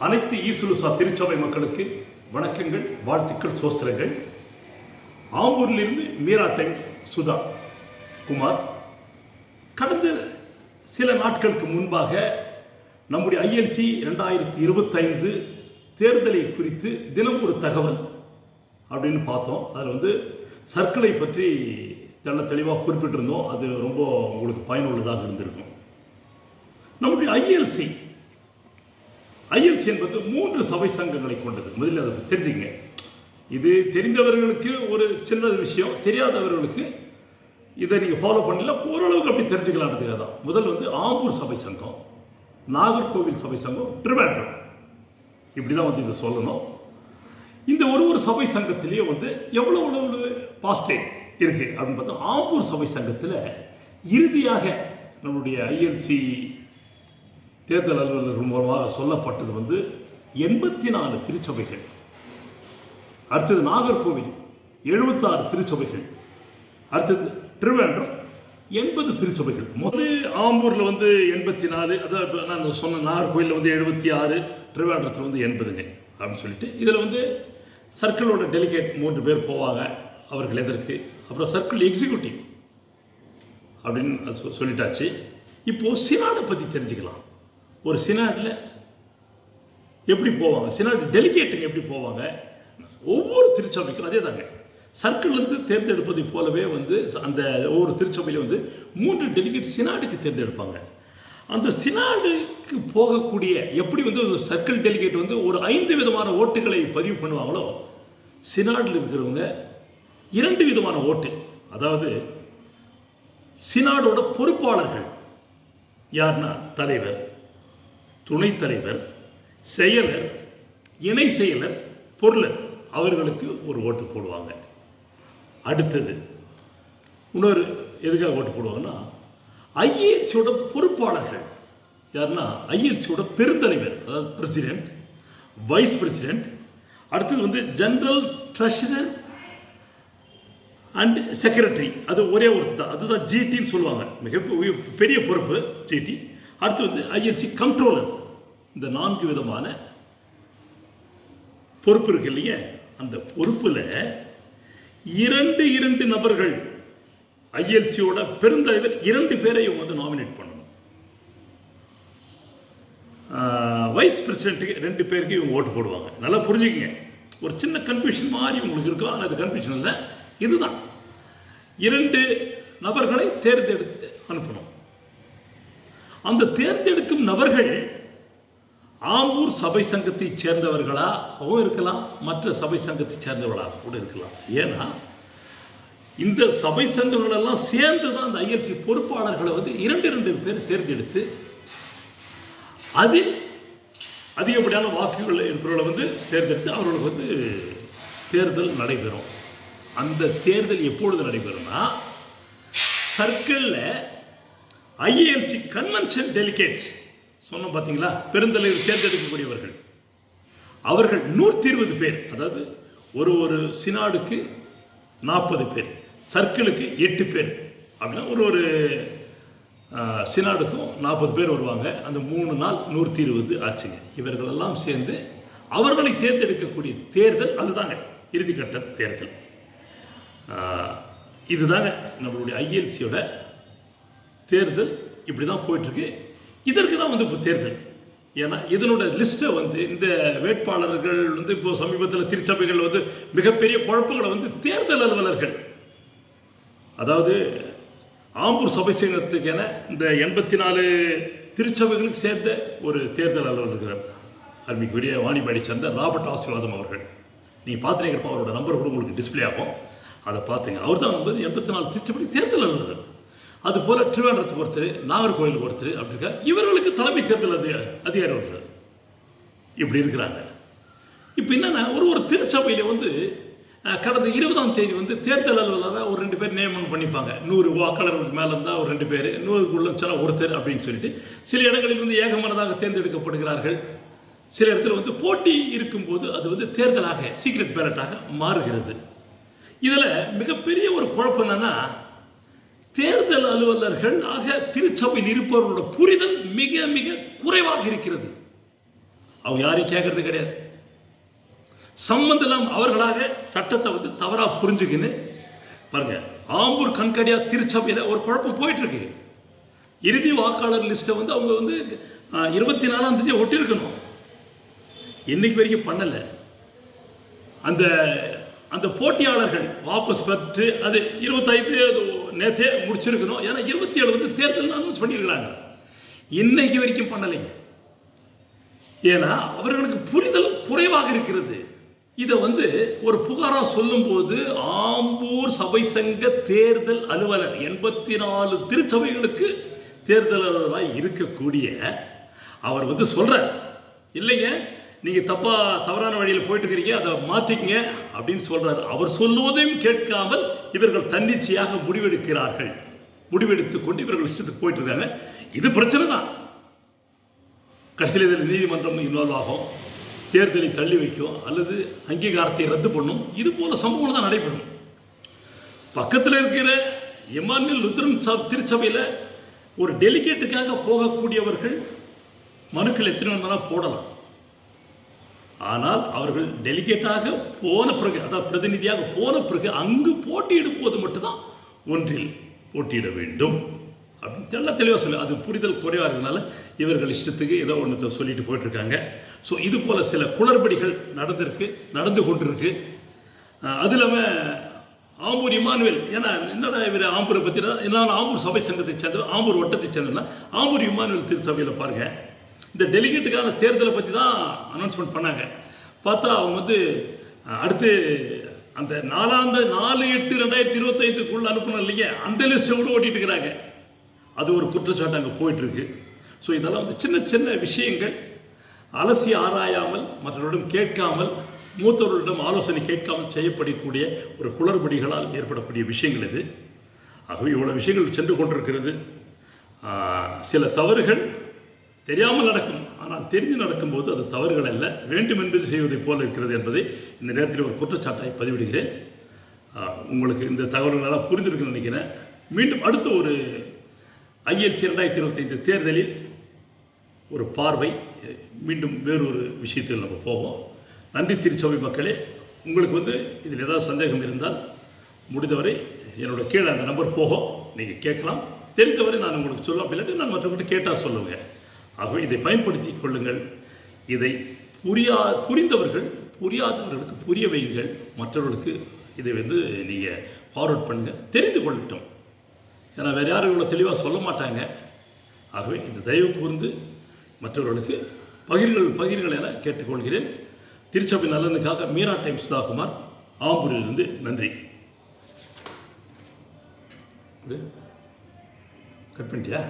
அனைத்து ஈசுலுசா திருச்சபை மக்களுக்கு வணக்கங்கள், வாழ்த்துக்கள், சோஸ்திரங்கள். ஆம்பூரிலிருந்து மீரா டைம் சுதா குமார். கடந்த சில நாட்களுக்கு முன்பாக நம்முடைய ILC 2025 தேர்தலை குறித்து தினம் ஒரு தகவல் அப்படின்னு பார்த்தோம். அதில் சர்க்கிளை பற்றி தெளிவாக குறிப்பிட்டிருந்தோம். அது ரொம்ப உங்களுக்கு பயனுள்ளதாக இருந்திருக்கும். நம்முடைய ILC என்பது 3 சபை சங்கங்களை கொண்டது. முதலில் அதை தெரிஞ்சுங்க. இது தெரிந்தவர்களுக்கு ஒரு சின்ன விஷயம், தெரியாதவர்களுக்கு இதை நீங்கள் ஃபாலோ பண்ணல, ஓரளவுக்கு அப்படி தெரிஞ்சுக்கலான்றதுக்காக தான். முதல் ஆம்பூர் சபை சங்கம், நாகர்கோவில் சபை சங்கம், திருவேண்டரம், இப்படி தான் இதை சொல்லணும். இந்த ஒரு சபை சங்கத்திலேயே எவ்வளவு பாஸ்டேஜ் இருக்குது அப்படின்னு பார்த்தா, ஆம்பூர் சபை சங்கத்தில் இறுதியாக நம்முடைய ILC தேர்தல் அலுவலர்கள் மூலமாக சொல்லப்பட்டது 84 திருச்சபைகள். அடுத்தது நாகர்கோவில் 76 திருச்சபைகள். அடுத்தது திருவேண்டரம் 80 திருச்சபைகள். முதல் ஆம்பூரில் 84, அதாவது நான் சொன்ன நாகர்கோவிலில் 76, திருவேண்டரத்தில் 80ங்க அப்படின்னு சொல்லிட்டு, இதில் சர்க்கிளோட டெலிகேட் 3 பேர் போவாங்க. அவர்கள் எதற்கு, அப்புறம் சர்க்கிள் எக்ஸிக்யூட்டிவ் அப்படின்னு சொல்லிட்டாச்சு. இப்போது சினாடை பற்றி தெரிஞ்சுக்கலாம். ஒரு சினாடில் எப்படி போவாங்க, சினாடு டெலிகேட்டுங்க எப்படி போவாங்க, ஒவ்வொரு திருச்சபைக்கும் அதே தாங்க. சர்க்கிள்லேருந்து தேர்ந்தெடுப்பதை போலவே அந்த ஒவ்வொரு திருச்சபையிலும் 3 டெலிகேட் சினாடுக்கு தேர்ந்தெடுப்பாங்க. அந்த சினாடுக்கு போகக்கூடிய எப்படி ஒரு சர்க்கிள் டெலிகேட் ஒரு 5 விதமான ஓட்டுகளை பதிவு பண்ணுவாங்களோ, சினாடில் இருக்கிறவங்க 2 விதமான ஓட்டு. அதாவது சினாடோட பொறுப்பாளர்கள் யாருன்னா தலைவர், துணைத் தலைவர், செயலர், இணை செயலர், பொருளர், அவர்களுக்கு ஒரு ஓட்டு போடுவாங்க. அடுத்தது இன்னொரு எதுக்காக ஓட்டு போடுவாங்கன்னா, ILCயோட பொறுப்பாளர்கள் யாருன்னா ILCயோட பெருந்தலைவர், அதாவது பிரசிடென்ட், வைஸ் பிரசிடென்ட். அடுத்தது ஜெனரல் ட்ரெஷரர் அண்ட் செக்ரட்டரி. அது ஒரே ஒருத்தர் தான், அதுதான் GTன்னு சொல்லுவாங்க. மிக பெரிய பொறுப்பு GT. அடுத்து ILC கண்ட்ரோலர். இந்த 4 விதமான பொறுப்பு இருக்கு இல்லையா? அந்த பொறுப்பில் 2 நபர்கள், ILCயோட பெருந்தலைவர் 2 பேரை நாமினேட் பண்ணணும். வைஸ் பிரசிடென்ட்டுக்கு 2 பேருக்கு இவங்க ஓட்டு போடுவாங்க. நல்லா புரிஞ்சுக்கங்க. ஒரு சின்ன கன்ஃபியூஷன் மாதிரி உங்களுக்கு இருக்கும், ஆனால் அது கன்ஃபியூஷன் இல்லை. இதுதான் 2 நபர்களை தேர்ந்தெடுத்து அனுப்பணும். அந்த தேர்ந்தெடுக்கும் நபர்கள் ஆம்பூர் சபை சங்கத்தை சேர்ந்தவர்களாகவும் இருக்கலாம், மற்ற சபை சங்கத்தை சேர்ந்தவர்களாக கூட இருக்கலாம். ஏன்னா இந்த சபை சங்கங்களெல்லாம் சேர்ந்து தான் அந்த ILC பொறுப்பாளர்களை 2 பேர் தேர்ந்தெடுத்து அதில் அதிகப்படியான வாக்குகள் இருப்பவர்களை தேர்ந்தெடுத்து அவர்களுக்கு தேர்தல் நடைபெறும். அந்த தேர்தல் எப்பொழுது நடைபெறும்னா, சர்க்கிளில் ILC கன்வென்ஷன் டெலிகேட்ஸ் சொன்னோம் பார்த்தீங்களா, பெருந்தலைவர் தேர்ந்தெடுக்கக்கூடியவர்கள், அவர்கள் 120 பேர். அதாவது ஒரு சினாடுக்கு 40 பேர், சர்க்கிளுக்கு 8 பேர். அப்படின்னா ஒரு சினாடுக்கும் 40 பேர் வருவாங்க. அந்த 3 நாள் 120 ஆச்சுங்க. இவர்களெல்லாம் சேர்ந்து அவர்களை தேர்ந்தெடுக்கக்கூடிய தேர்தல் அதுதாங்க இறுதிக்கட்ட தேர்தல். இதுதாங்க நம்மளுடைய ILCயோட தேர்தல். இப்படி தான் போயிட்டுருக்கு. இதற்கு தான் இப்போ தேர்தல். ஏன்னா இதனோட லிஸ்ட்டை இந்த வேட்பாளர்கள் இப்போ சமீபத்தில் திருச்சபைகள் மிகப்பெரிய குழப்பங்களை தேர்தல் அலுவலர்கள், அதாவது ஆம்பூர் சபை சங்கத்துக்கு என இந்த 84 திருச்சபைகளுக்கு சேர்ந்த ஒரு தேர்தல் அலுவலர்கள், அருமைக்குரிய வாணிபாடி சேர்ந்த ராபர்ட் ஆசீர்வாதம் அவர்கள். நீங்கள் பார்த்துருக்கப்போ அவரோட நம்பர் கூட உங்களுக்கு டிஸ்பிளே ஆகும், அதை பார்த்துங்க. அவர் தான் 84 திருச்சபை தேர்தல் அலுவலர். அதுபோல் திருவேண்டரத்துக்கு ஒருத்தர், நாகர்கோவிலுக்கு ஒருத்தர், அப்படி இருக்கா. இவர்களுக்கு தலைமை தேர்தல் அதிகாரி ஒருத்தர். இப்படி இருக்கிறாங்க. இப்போ என்னென்னா ஒரு திருச்சபையில் கடந்த 20ஆம் தேதி தேர்தல் அலுவலராக ஒரு 2 பேர் நியமனம் பண்ணிப்பாங்க. 100 வாக்காளர்களுக்கு மேலே இருந்தால் ஒரு 2 பேர், 100க்குள்ள சில ஒருத்தர் அப்படின்னு சொல்லிட்டு சில இடங்களில் ஏகமனதாக தேர்ந்தெடுக்கப்படுகிறார்கள். சில இடத்துல போட்டி இருக்கும்போது அது தேர்தலாக சீக்ரெட் பேலட்டாக மாறுகிறது. இதில் மிகப்பெரிய ஒரு குழப்பம் என்னன்னா, தேர்தல் அலுவலர்கள் ஆக திருச்சபையில் இருப்பவர்களோட புரிதல் மிக மிக குறைவாக இருக்கிறது. அவங்க யாரையும் கேட்கறது கிடையாது. சம்பந்தம் அவர்களாக சட்டத்தை வந்து தவறாக புரிஞ்சுக்கின்னு பாருங்க, ஆம்பூர் கண்கடியா திருச்சபையில் ஒரு குழப்பம் போயிட்டு இருக்கு. இறுதி வாக்காளர் லிஸ்ட்டை வந்து அவங்க வந்து 24ஆம் தேதி ஒட்டியிருக்கணும். இன்னைக்கு வரைக்கும் பண்ணலை. அந்த அந்த போட்டியாளர்கள் வாபஸ் பெற்று அது 25 நேற்றே முடிச்சிருக்கணும். ஏன்னா 27 வந்து தேர்தல் அனௌன்ஸ் பண்ணியிருக்கிறாங்க. இன்னைக்கு வரைக்கும் பண்ணலைங்க. ஏன்னா அவர்களுக்கு புரிதல் குறைவாக இருக்கிறது. இதை வந்து ஒரு புகாரா சொல்லும்போது ஆம்பூர் சபை சங்க தேர்தல் அலுவலர் 84 திருச்சபைகளுக்கு தேர்தல் அலுவலராக இருக்கக்கூடிய அவர் வந்து சொல்றார், இல்லைங்க நீங்கள் தவறான வழியில் போயிட்டு இருக்கிறீங்க, அதை மாற்றிக்கங்க அப்படின்னு சொல்கிறார். அவர் சொல்லுவதையும் கேட்காமல் இவர்கள் தன்னிச்சையாக முடிவெடுக்கிறார்கள். முடிவெடுத்து கொண்டு இவர்கள் இஷ்டத்துக்கு போயிட்டு இருக்காங்க. இது பிரச்சனை தான். கடைசியில் இதில் நீதிமன்றம் இன்வால்வ் ஆகும், தேர்தலை தள்ளி வைக்கும் அல்லது அங்கீகாரத்தை ரத்து பண்ணும். இது போல சம்பவம் தான் நடைபெறும். பக்கத்தில் இருக்கிற இமானுவேல் லுத்தரன் திருச்சபையில் ஒரு டெலிகேட்டுக்காக போகக்கூடியவர்கள் மனுக்கள் எத்தனை வேணாலும் போடலாம். ஆனால் அவர்கள் டெலிகேட்டாக போன பிறகு, அதாவது பிரதிநிதியாக போன பிறகு அங்கு போட்டியிடும் போது மட்டும்தான் ஒன்றில் போட்டியிட வேண்டும் அப்படின்னு தெளிவாக சொல்லி, அது புரிதல் குறைவாக இருக்கிறதுனால இவர்கள் இஷ்டத்துக்கு ஏதோ ஒன்று சொல்லிட்டு போயிட்டுருக்காங்க. ஸோ இது போல் சில குளறுபடிகள் நடந்து கொண்டிருக்கு. அது இல்லாமல் ஆம்பூர் இமானுவேல், ஏன்னா என்னடா இவர் ஆம்பூரை பற்றி எல்லாம் ஆம்பூர் சபை சங்கத்தை சேர்ந்தவர், ஆம்பூர் வட்டத்தை சேர்ந்தவர்னா ஆம்பூர் இமானுவேல் திருச்சபையில் பாருங்கள், இந்த டெலிகேட்டுக்கான தேர்தலை பற்றி தான் அனௌன்ஸ்மெண்ட் பண்ணாங்க. பார்த்தா அவங்க வந்து அடுத்து அந்த 4/8/2025 அனுப்பணும் இல்லைங்க, அந்த லிஸ்ட்டை கூட ஓட்டிகிட்டு இருக்கிறாங்க. அது ஒரு குற்றச்சாட்டு அங்கே போயிட்டுருக்கு. ஸோ இதெல்லாம் வந்து சின்ன சின்ன விஷயங்கள் அலசி ஆராயாமல், மற்றவர்களிடம் கேட்காமல், மூத்தவர்களிடம் ஆலோசனை கேட்காமல் செய்யப்படக்கூடிய ஒரு குளறுபடிகளால் ஏற்படக்கூடிய விஷயங்கள் இது. ஆகவே இவ்வளோ விஷயங்கள் சென்று கொண்டிருக்கிறது. சில தவறுகள் தெரியாமல் நடக்கும், ஆனால் தெரிந்து நடக்கும்போது அது தவறுகள் அல்ல, வேண்டும் என்பது செய்வதை போல இருக்கிறது என்பதை இந்த நேரத்தில் ஒரு குற்றச்சாட்டாய் பதிவிடுகிறேன். உங்களுக்கு இந்த தகவல்களெல்லாம் புரிந்திருக்குன்னு நினைக்கிறேன். மீண்டும் அடுத்த ஒரு ILC 2025 தேர்தலில் ஒரு பார்வை, மீண்டும் வேறொரு விஷயத்தில் நம்ம போவோம். நன்றி திருச்சபை மக்களே. உங்களுக்கு வந்து இதில் ஏதாவது சந்தேகம் இருந்தால் முடிந்தவரை என்னோட கீழே அந்த நம்பர் போகும், நீங்கள் கேட்கலாம். தெரிந்தவரை நான் உங்களுக்கு சொல்ல, அப்படி இல்லாட்டி நான் மற்றவர்கிட்ட கேட்டால் சொல்லுவேன். ஆகவே இதை பயன்படுத்தி கொள்ளுங்கள். இதை புரிந்தவர்கள் புரியாதவர்களுக்கு புரிய வையுங்கள். மற்றவர்களுக்கு இதை வந்து நீங்கள் ஃபார்வர்ட் பண்ணுங்கள், தெரிந்து கொள்ளட்டும். ஏன்னா வேறு யாரும் இவ்வளோ தெளிவாக சொல்ல மாட்டாங்க. ஆகவே இந்த தயவு கூர்ந்து மற்றவர்களுக்கு பகிர்கள் என கேட்டுக்கொள்கிறேன். திருச்சபை நலனுக்காக மீரா டைம்ஸ் தாக்குமார், ஆம்பூரிலிருந்து. நன்றி. கட் பண்ணிட்டியா?